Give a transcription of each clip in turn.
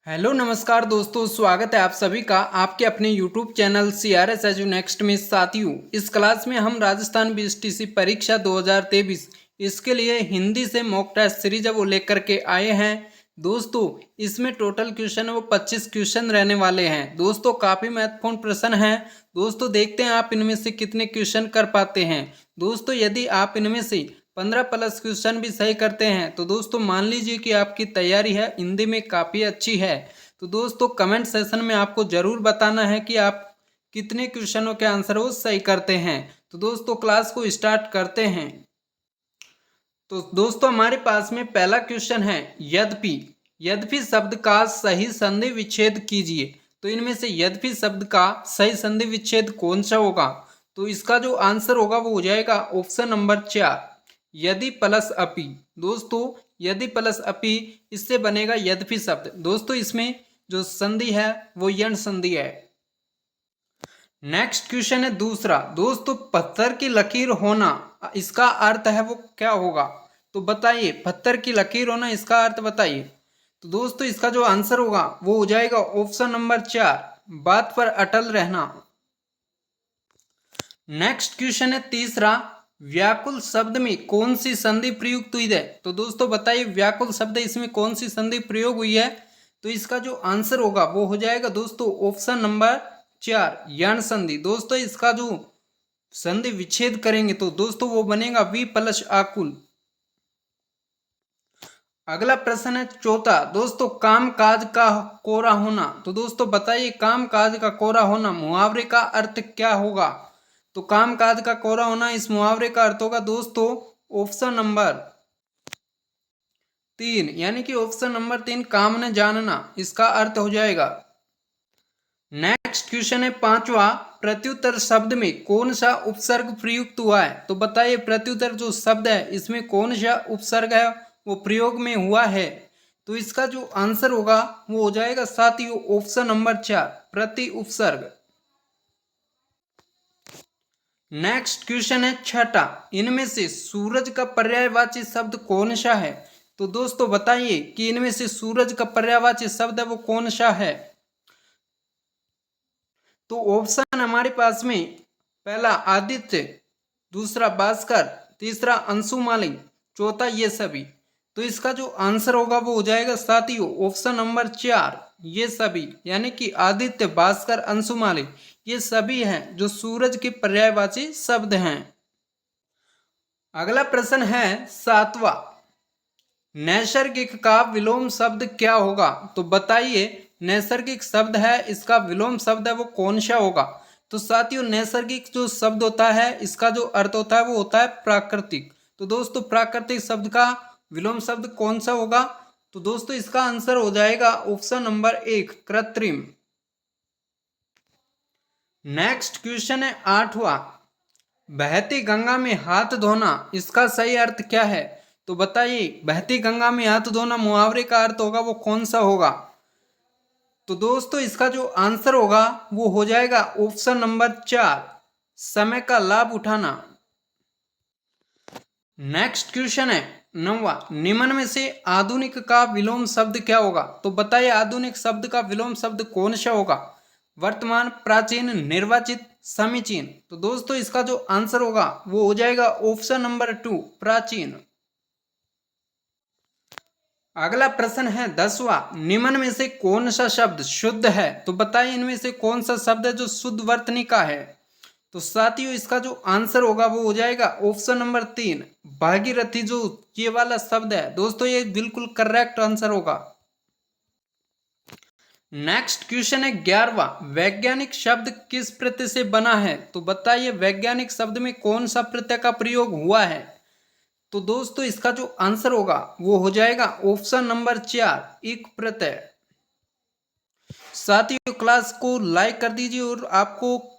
Hello नमस्कार दोस्तों, स्वागत है आप सभी का आपके अपने YouTube channel CRS edu next में। साथियों, इस क्लास में हम राजस्थान BSTC परीक्षा 2023 इसके लिए हिंदी से मॉक टेस्ट सीरीज वो लेकर के आए हैं। दोस्तों, इसमें टोटल क्वेश्चन है वो 25 क्वेश्चन रहने वाले हैं। दोस्तों, काफ़ी महत्वपूर्ण प्रश्न हैं। दोस्तों, देखते हैं आप इनमें से कितने क्वेश्चन कर पाते हैं। दोस्तों, यदि आप इनमें से 15+ क्वेश्चन भी सही करते हैं तो दोस्तों मान लीजिए कि आपकी तैयारी है हिंदी में काफ़ी अच्छी है। तो दोस्तों, कमेंट सेशन में आपको ज़रूर बताना है कि आप कितने क्वेश्चनों के आंसर वो सही करते हैं। तो दोस्तों, क्लास को स्टार्ट करते हैं। तो दोस्तों, हमारे पास में पहला क्वेश्चन है, यद्यपि यद्यपि शब्द का सही संधि विच्छेद कीजिए। तो इनमें से यद्यपि शब्द का सही संधि विच्छेद कौन सा होगा? तो इसका जो आंसर होगा वो हो जाएगा ऑप्शन नंबर 4, यदि प्लस अपि। दोस्तों, यदि प्लस अपि, इससे बनेगा यद्यपि शब्द। दोस्तों, इसमें जो संधि है वो यण संधि है। नेक्स्ट क्वेश्चन है दूसरा, दोस्तों पत्थर की लकीर होना इसका अर्थ है वो क्या होगा? तो बताइए, पत्थर की लकीर होना इसका अर्थ बताइए। तो दोस्तों, इसका जो आंसर होगा वो हो जाएगा ऑप्शन नंबर 4, बात पर अटल रहना। नेक्स्ट क्वेश्चन है तीसरा, व्याकुल शब्द में कौन सी संधि प्रयुक्त हुई है? तो दोस्तों बताइए, व्याकुल शब्द इसमें कौन सी संधि प्रयोग हुई है? तो इसका जो आंसर होगा वो हो जाएगा दोस्तों ऑप्शन नंबर 4, यण संधि। दोस्तों, इसका जो संधि विच्छेद करेंगे तो दोस्तों वो बनेगा वी प्लस आकुल। अगला प्रश्न है चौथा, दोस्तों काम काज का कोरा होना। तो दोस्तों बताइए, काम काज का कोरा होना मुहावरे का अर्थ क्या होगा? तो काम काज का कोरा होना इस मुहावरे का अर्थ होगा दोस्तों ऑप्शन नंबर 3, यानी कि ऑप्शन नंबर 3, काम न जानना इसका अर्थ हो जाएगा। नेक्स्ट क्वेश्चन है पांचवा, प्रत्युत्तर शब्द में कौन सा उपसर्ग प्रयुक्त हुआ है? तो बताइए, प्रत्युत्तर जो शब्द है इसमें कौन सा उपसर्ग है वो प्रयोग में हुआ है? तो इसका जो आंसर होगा वो हो जाएगा साथियों ऑप्शन नंबर 4, प्रति उपसर्ग। नेक्स्ट क्वेश्चन है छठा, इनमें से सूरज का पर्यायवाची शब्द कौन सा है? तो दोस्तों बताइए कि इनमें से सूरज का पर्यायवाची शब्द है वो कौन सा है? तो ऑप्शन हमारे पास में पहला आदित्य, दूसरा भास्कर, तीसरा अंशुमाली, चौथा ये सभी। तो इसका जो आंसर होगा वो हो जाएगा साथियों ऑप्शन नंबर 4, ये सभी, यानी कि आदित्य, भास्कर, अंशुमाली ये सभी हैं जो सूरज के पर्यायवाची शब्द हैं। अगला प्रश्न है सातवां, नैसर्गिक का विलोम शब्द क्या होगा? तो बताइए, नैसर्गिक शब्द है इसका विलोम शब्द है वो कौन सा होगा? तो साथियों, नैसर्गिक जो शब्द होता है इसका जो अर्थ होता है वो होता है प्राकृतिक। तो दोस्तों, प्राकृतिक शब्द का विलोम शब्द कौन सा होगा? तो दोस्तों, इसका आंसर हो जाएगा ऑप्शन नंबर 1, कृत्रिम। नेक्स्ट क्वेश्चन है आठवां, बहती गंगा में हाथ धोना इसका सही अर्थ क्या है? तो बताइए, बहती गंगा में हाथ धोना मुहावरे का अर्थ होगा वो कौन सा होगा? तो दोस्तों, इसका जो आंसर होगा वो हो जाएगा ऑप्शन नंबर 4, समय का लाभ उठाना। नेक्स्ट क्वेश्चन है नौवां, निम्न में से आधुनिक का विलोम शब्द क्या होगा? तो बताइए, आधुनिक शब्द का विलोम शब्द कौन सा होगा? वर्तमान, प्राचीन, निर्वाचित, समीचीन। तो दोस्तों, इसका जो आंसर होगा वो हो जाएगा ऑप्शन नंबर 2, प्राचीन। अगला प्रश्न है 10वां, निम्न में से कौन सा शब्द शुद्ध है? तो बताइए, इनमें से कौन सा शब्द है जो शुद्ध वर्तनी का है? तो साथियों, इसका जो आंसर होगा वो हो जाएगा ऑप्शन नंबर 3, भागीरथी। जो ये वाला शब्द है दोस्तों, ये बिल्कुल करेक्ट आंसर होगा। नेक्स्ट क्वेश्चन है 11वां, वैज्ञानिक शब्द किस प्रत्यय से बना है? तो बताइए, वैज्ञानिक शब्द में कौन सा प्रत्यय का प्रयोग हुआ है? तो दोस्तों, इसका जो आंसर होगा वो हो जाएगा ऑप्शन नंबर 4, इक प्रत्यय। साथियों, क्लास को लाइक कर दीजिए और आपको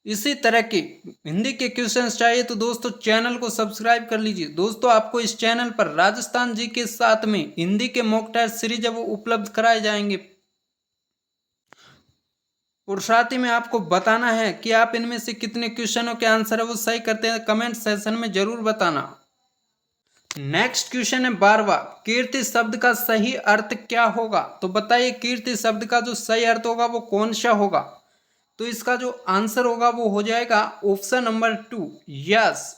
इसी तरह के हिंदी के क्वेश्चंस चाहिए तो दोस्तों चैनल को सब्सक्राइब कर लीजिए। दोस्तों, आपको इस चैनल पर राजस्थान जी के साथ में हिंदी के मॉक टेस्ट सीरीज है वो उपलब्ध कराए जाएंगे। और साथ ही में आपको बताना है कि आप इनमें से कितने क्वेश्चनों के आंसर है वो सही करते हैं, कमेंट सेशन में जरूर बताना। नेक्स्ट क्वेश्चन है 12वां, कीर्ति शब्द का सही अर्थ क्या होगा? तो बताइए कीर्ति शब्द का जो सही अर्थ होगा वो कौन सा होगा? तो इसका जो आंसर होगा वो हो जाएगा option number 2, yes.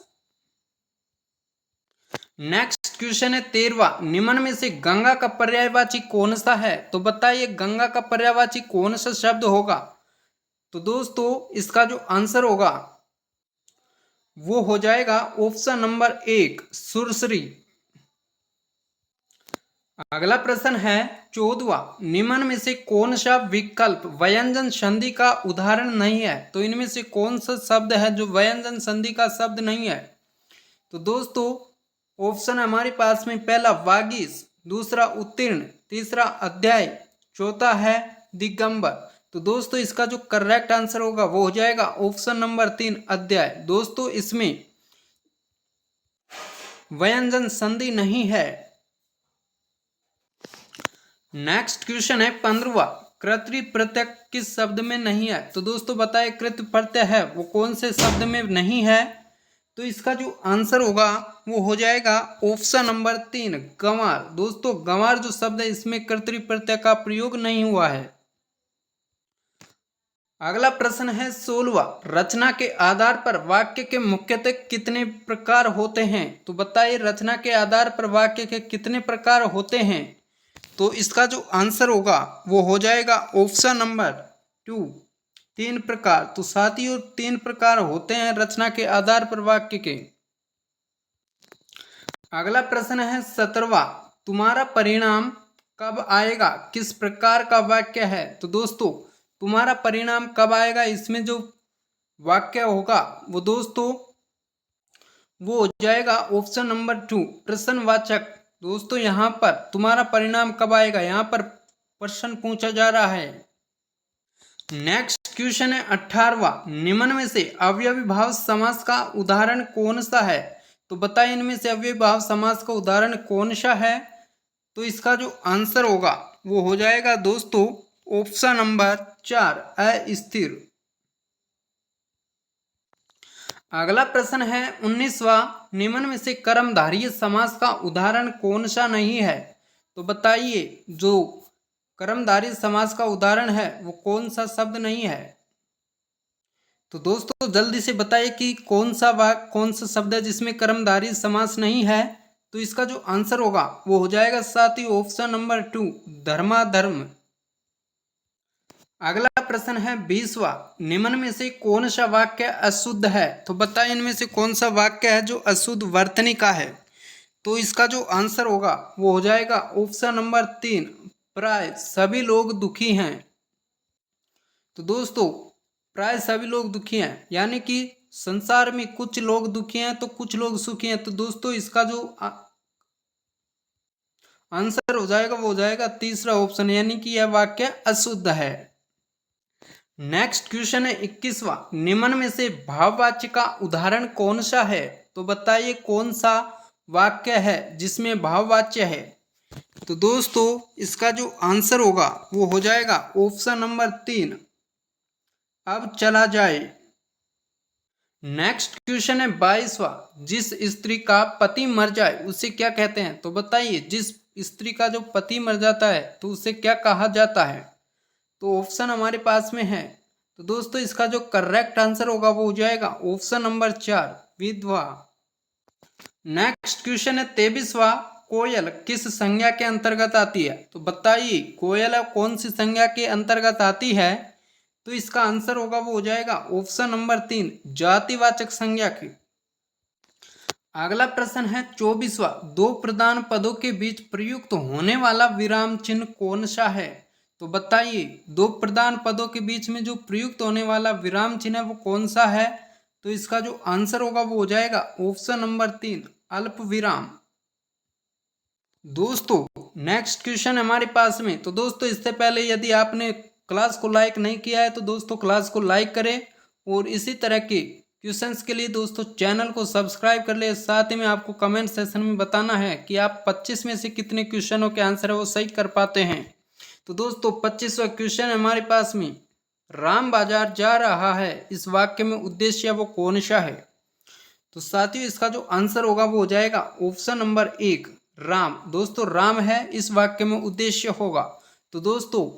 Next question है 13वां, निम्न में से गंगा का पर्यायवाची कौन सा है? तो बताइए गंगा का पर्यायवाची कौन सा शब्द होगा? तो दोस्तों इसका जो आंसर होगा वो हो जाएगा ऑप्शन नंबर 1, सुरसरी। अगला प्रश्न है 14वां, निम्न में से कौन सा विकल्प व्यंजन संधि का उदाहरण नहीं है? तो इनमें से कौन सा शब्द है जो व्यंजन संधि का शब्द नहीं है? तो दोस्तों ऑप्शन हमारे पास में पहला वागीश, दूसरा उत्तीर्ण, तीसरा अध्याय, चौथा है दिगंबर। तो दोस्तों इसका जो करेक्ट आंसर होगा वो हो जाएगा ऑप्शन नंबर 3, अध्याय। दोस्तों इसमें व्यंजन संधि नहीं है। नेक्स्ट क्वेश्चन है 15वां, कृत प्रत्यय किस शब्द में नहीं है? तो दोस्तों बताए कृत प्रत्यय है वो कौन से शब्द में नहीं है? तो इसका जो आंसर होगा वो हो जाएगा ऑप्शन नंबर 3, गंवार। दोस्तों गंवार जो शब्द है इसमें कर्तरी प्रत्यय का प्रयोग नहीं हुआ है। अगला प्रश्न है 16वां, रचना के आधार पर वाक्य के मुख्यतः कितने प्रकार होते हैं? तो बताइए रचना के आधार पर वाक्य के कितने प्रकार होते हैं? तो इसका जो आंसर होगा वो हो जाएगा ऑप्शन नंबर 2, 3 प्रकार। तो साथियों 3 प्रकार होते हैं रचना के आधार पर वाक्य के। अगला प्रश्न है 17वां, तुम्हारा परिणाम कब आएगा किस प्रकार का वाक्य है? तो दोस्तों तुम्हारा परिणाम कब आएगा इसमें जो वाक्य होगा वो दोस्तों वो हो जाएगा ऑप्शन नंबर 2, प्रश्नवाचक। दोस्तों यहाँ पर तुम्हारा परिणाम कब आएगा, यहाँ पर प्रश्न पूछा जा रहा है। नेक्स्ट क्वेश्चन है 18वां, निम्न में से अवयवी भाव समास का उदाहरण कौन सा है? तो बताइए इनमें से अवयवी भाव समास का उदाहरण कौन सा है? तो इसका जो आंसर होगा वो हो जाएगा दोस्तों ऑप्शन नंबर 4, अस्थिर। अगला प्रश्न है 19वां, निम्न में से कर्मधारय समास का उदाहरण कौन सा नहीं है? तो बताइए जो कर्मधारय समास का उदाहरण है वो कौन सा शब्द नहीं है? तो दोस्तों जल्दी से बताइए कि कौन सा शब्द है जिसमें कर्मधारय समास नहीं है? तो इसका जो आंसर होगा वो हो जाएगा साथी ऑप्शन नंबर 2, धर्माधर्म। अगला प्रश्न है 20वां, निम्न में से कौन सा वाक्य अशुद्ध है? तो बताइए इनमें से कौन सा वाक्य है जो अशुद्ध वर्तनी का है? तो इसका जो आंसर होगा वो हो जाएगा ऑप्शन नंबर 3, प्राय सभी लोग दुखी हैं। तो दोस्तों प्राय सभी लोग दुखी हैं यानी कि संसार में कुछ लोग दुखी हैं तो कुछ लोग सुखी हैं। तो दोस्तों इसका जो आंसर हो जाएगा वो हो जाएगा तीसरा ऑप्शन, यानी कि यह वाक्य अशुद्ध है। नेक्स्ट क्वेश्चन है 21वां, निम्न में से भाववाच्य का उदाहरण कौन सा है? तो बताइए कौन सा वाक्य है जिसमें भाववाच्य है? तो दोस्तों इसका जो आंसर होगा वो हो जाएगा ऑप्शन नंबर 3, अब चला जाए। नेक्स्ट क्वेश्चन है 22वां, जिस स्त्री का पति मर जाए उसे क्या कहते हैं? तो बताइए जिस स्त्री का जो पति मर जाता है तो उसे क्या कहा जाता है? तो ऑप्शन हमारे पास में है। तो दोस्तों इसका जो करेक्ट आंसर होगा वो हो जाएगा ऑप्शन नंबर 4, विधवा। नेक्स्ट क्वेश्चन है 23वां, कोयल किस संज्ञा के अंतर्गत आती है? तो बताइए कोयल कौन सी संज्ञा के अंतर्गत आती है? तो इसका आंसर होगा वो हो जाएगा ऑप्शन नंबर 3, जातिवाचक संज्ञा की। अगला प्रश्न है 24वां, दो प्रधान पदों के बीच प्रयुक्त होने वाला विराम चिन्ह कौन सा है? तो बताइए दो प्रधान पदों के बीच में जो प्रयुक्त होने वाला विराम चिन्ह है वो कौन सा है? तो इसका जो आंसर होगा वो हो जाएगा ऑप्शन नंबर 3, अल्प विराम। दोस्तों नेक्स्ट क्वेश्चन हमारे पास में। तो दोस्तों इससे पहले यदि आपने क्लास को लाइक नहीं किया है तो दोस्तों क्लास को लाइक करें और इसी तरह के क्वेश्चंस के लिए दोस्तों चैनल को सब्सक्राइब कर ले। साथ ही में आपको कमेंट सेक्शन में बताना है कि आप 25 में से कितने क्वेश्चनों के आंसर है वो सही कर पाते हैं। तो दोस्तों 25वां क्वेश्चन हमारे पास में, राम बाजार जा रहा है इस वाक्य में उद्देश्य वो कौन सा है? तो साथियों इसका जो आंसर होगा वो हो जाएगा ऑप्शन नंबर 1 राम। दोस्तों राम है इस वाक्य में उद्देश्य होगा। तो दोस्तों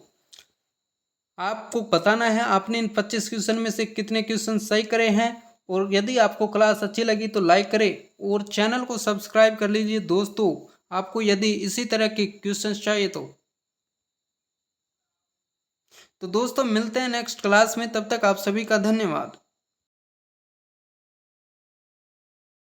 आपको बताना है आपने इन 25 क्वेश्चन में से कितने क्वेश्चन सही करे हैं। और यदि आपको क्लास अच्छी लगी तो लाइक करें और चैनल को सब्सक्राइब कर लीजिए दोस्तों, आपको यदि इसी तरह के क्वेश्चन चाहिए तो दोस्तों मिलते हैं नेक्स्ट क्लास में, तब तक आप सभी का धन्यवाद।